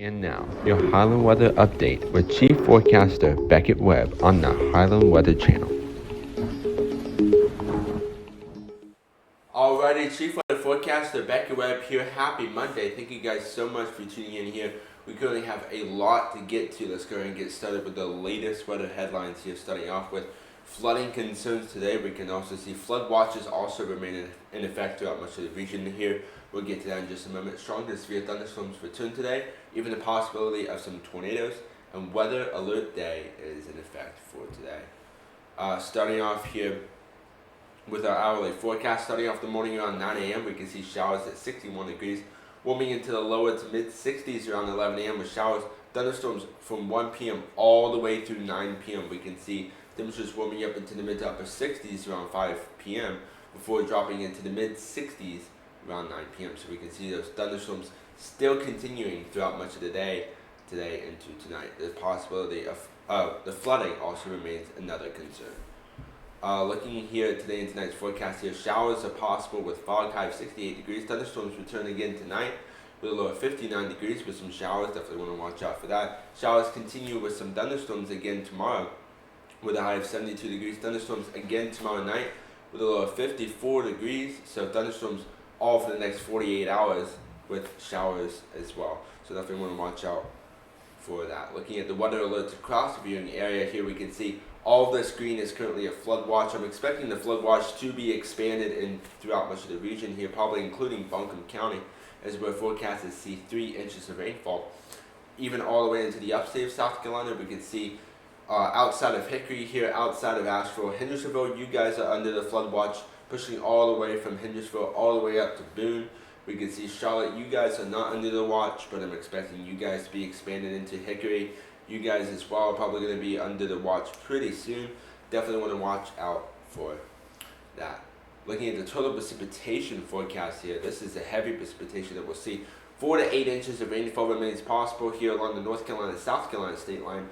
And now, your Highland Weather Update with Chief Forecaster Beckett Webb on the Highland Weather Channel. Alrighty, Chief Weather Forecaster Beckett Webb here. Happy Monday. Thank you guys so much for tuning in here. We currently have a lot to get to. Let's go ahead and get started with the latest weather headlines here, starting off with flooding concerns today. We can also see flood watches also remain in effect throughout much of the region here. We'll get to that in just a moment. Strong to severe thunderstorms return today, even the possibility of some tornadoes, and weather alert day is in effect for today. Starting off here with our hourly forecast, starting off the morning around 9 a.m., we can see showers at 61 degrees, warming into the lower to mid 60s around 11 a.m. with showers, thunderstorms from 1 p.m. all the way through 9 p.m. We can see temperatures warming up into the mid to upper 60s around 5 p.m. before dropping into the mid 60s around 9 p.m. So we can see those thunderstorms still continuing throughout much of the day today into tonight. The possibility of the flooding also remains another concern. Looking here at today and tonight's forecast here, showers are possible with fog high of 68 degrees. Thunderstorms return again tonight with a low of 59 degrees with some showers. Definitely want to watch out for that. Showers continue with some thunderstorms again tomorrow with a high of 72 degrees. Thunderstorms again tomorrow night with a low of 54 degrees. So thunderstorms all for the next 48 hours with showers as well. So definitely want to watch out for that. Looking at the weather alerts across the viewing area here, we can see all of this green is currently a flood watch. I'm expecting the flood watch to be expanded in throughout much of the region here, probably including Buncombe County, as we're forecasted to see 3 inches of rainfall. Even all the way into the upstate of South Carolina, we can see outside of Hickory here, outside of Asheville, Hendersonville, you guys are under the flood watch, pushing all the way from Hendersonville all the way up to Boone. We can see Charlotte, you guys are not under the watch, but I'm expecting you guys to be expanded into Hickory. You guys as well are probably going to be under the watch pretty soon. Definitely want to watch out for that. Looking at the total precipitation forecast here, this is the heavy precipitation that we'll see. 4 to 8 inches of rainfall remains possible here along the North Carolina-South Carolina state line.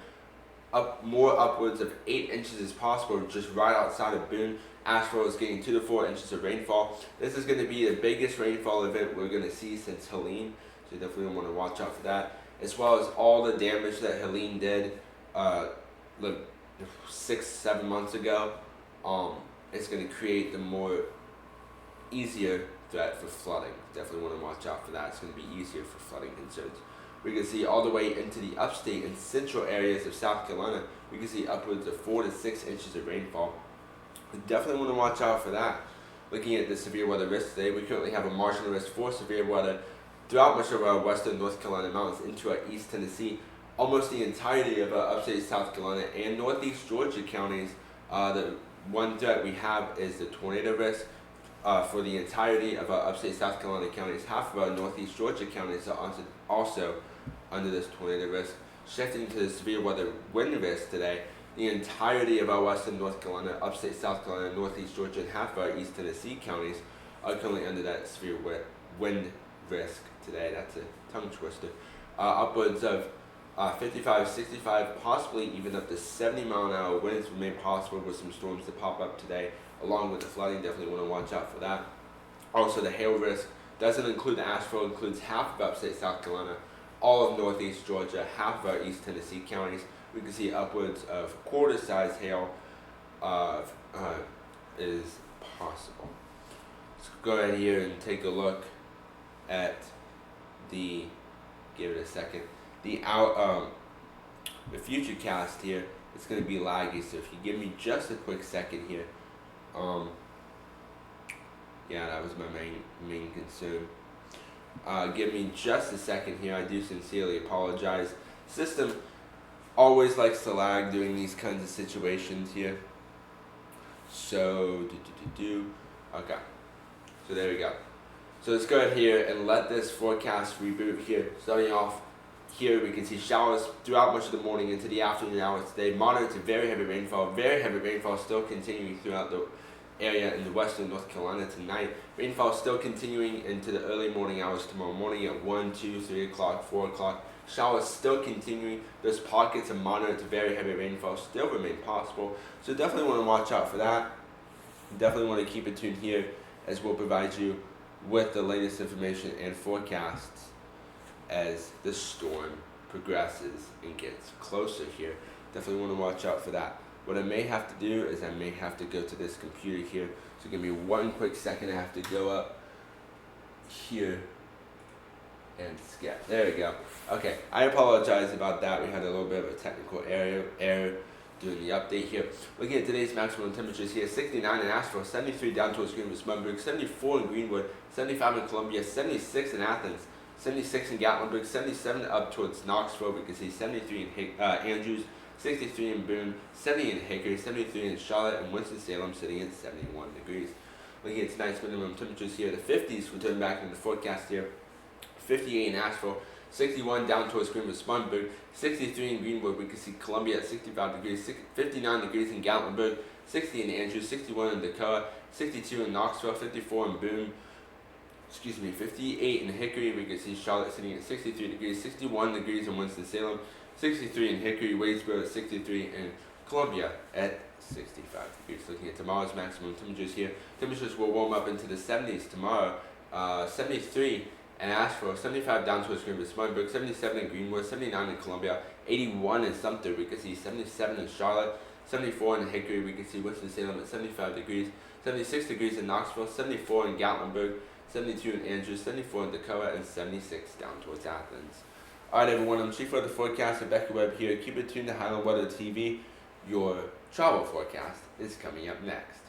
More upwards of 8 inches is possible just right outside of Boone. Asheville is getting 2 to 4 inches of rainfall. This is going to be the biggest rainfall event we're going to see since Helene, so you definitely want to watch out for that, as well as all the damage that Helene did 6-7 months ago. It's going to create the more easier threat for flooding. Definitely want to watch out for that. It's going to be easier for flooding concerns. We can see all the way into the upstate and central areas of South Carolina, we can see upwards of 4 to 6 inches of rainfall. We definitely want to watch out for that. Looking at the severe weather risk today, we currently have a marginal risk for severe weather throughout much of our western North Carolina mountains into our East Tennessee, almost the entirety of our upstate South Carolina and Northeast Georgia counties. The one threat we have is the tornado risk. For the entirety of our upstate South Carolina counties, half of our Northeast Georgia counties are also under this tornado risk. Shifting to the severe weather wind risk today, the entirety of our western North Carolina, upstate South Carolina, Northeast Georgia, and half of our East Tennessee counties are currently under that severe wind risk today. That's a tongue twister. Upwards of 55, 65, possibly even up to 70 mile an hour winds remain possible with some storms to pop up today, along with the flooding. Definitely want to watch out for that. Also, the hail risk doesn't include Asheville, includes half of upstate South Carolina, all of Northeast Georgia, half of our East Tennessee counties. We can see upwards of quarter-size hail is possible. Let's go ahead here and take a look at the, give it a second, the future cast here. It's going to be laggy, so if you give me just a quick second here. Yeah, that was my main concern. Give me just a second here. I do sincerely apologize. System always likes to lag during these kinds of situations here. So, okay. So there we go. So let's go ahead here and let this forecast reboot here. Starting off here, we can see showers throughout much of the morning into the afternoon hours today. Moderate to very heavy rainfall. Very heavy rainfall still continuing throughout the area in the western North Carolina tonight. Rainfall still continuing into the early morning hours tomorrow morning at 1, 2, 3 o'clock, 4 o'clock. Showers still continuing. Those pockets of moderate to very heavy rainfall still remain possible. So definitely want to watch out for that. Definitely want to keep it tuned here as we'll provide you with the latest information and forecasts as the storm progresses and gets closer here. Definitely want to watch out for that. What I may have to do is I may have to go to this computer here. So give me one quick second. I have to go up here and skip. There we go. Okay, I apologize about that. We had a little bit of a technical error doing the update here. Looking at today's maximum temperatures here, 69 in Asheville, 73 down towards Greenwood, Smugburg, 74 in Greenwood, 75 in Columbia, 76 in Athens, 76 in Gatlinburg, 77 up towards Knoxville. We can see 73 in Andrews, 63 in Boone, 70 in Hickory, 73 in Charlotte, and Winston-Salem sitting at 71 degrees. Looking at tonight's minimum temperatures here, the 50s, we're turning back into the forecast here. 58 in Asheville, 61 down towards Greenwood, Spartanburg, 63 in Greenwood. We can see Columbia at 65 degrees, 59 degrees in Gatlinburg, 60 in Andrews, 61 in Dakota, 62 in Knoxville, 54 in Boone, 58 in Hickory. We can see Charlotte sitting at 63 degrees, 61 degrees in Winston-Salem, 63 in Hickory, Wadesboro at 63, and Columbia at 65 degrees. Looking at tomorrow's maximum temperatures here, temperatures will warm up into the 70s tomorrow, 73 in Asheville, 75 down towards Greenwood, Smugburg, 77 in Greenwood, 79 in Columbia, 81 in Sumter. We can see 77 in Charlotte, 74 in Hickory. We can see Winston-Salem at 75 degrees, 76 degrees in Knoxville, 74 in Gatlinburg, 72 in Andrews, 74 in Dakota, and 76 down towards Athens. Alright everyone, I'm Chief Weather Forecaster Becky Webb here. Keep it tuned to Highland Weather TV. Your travel forecast is coming up next.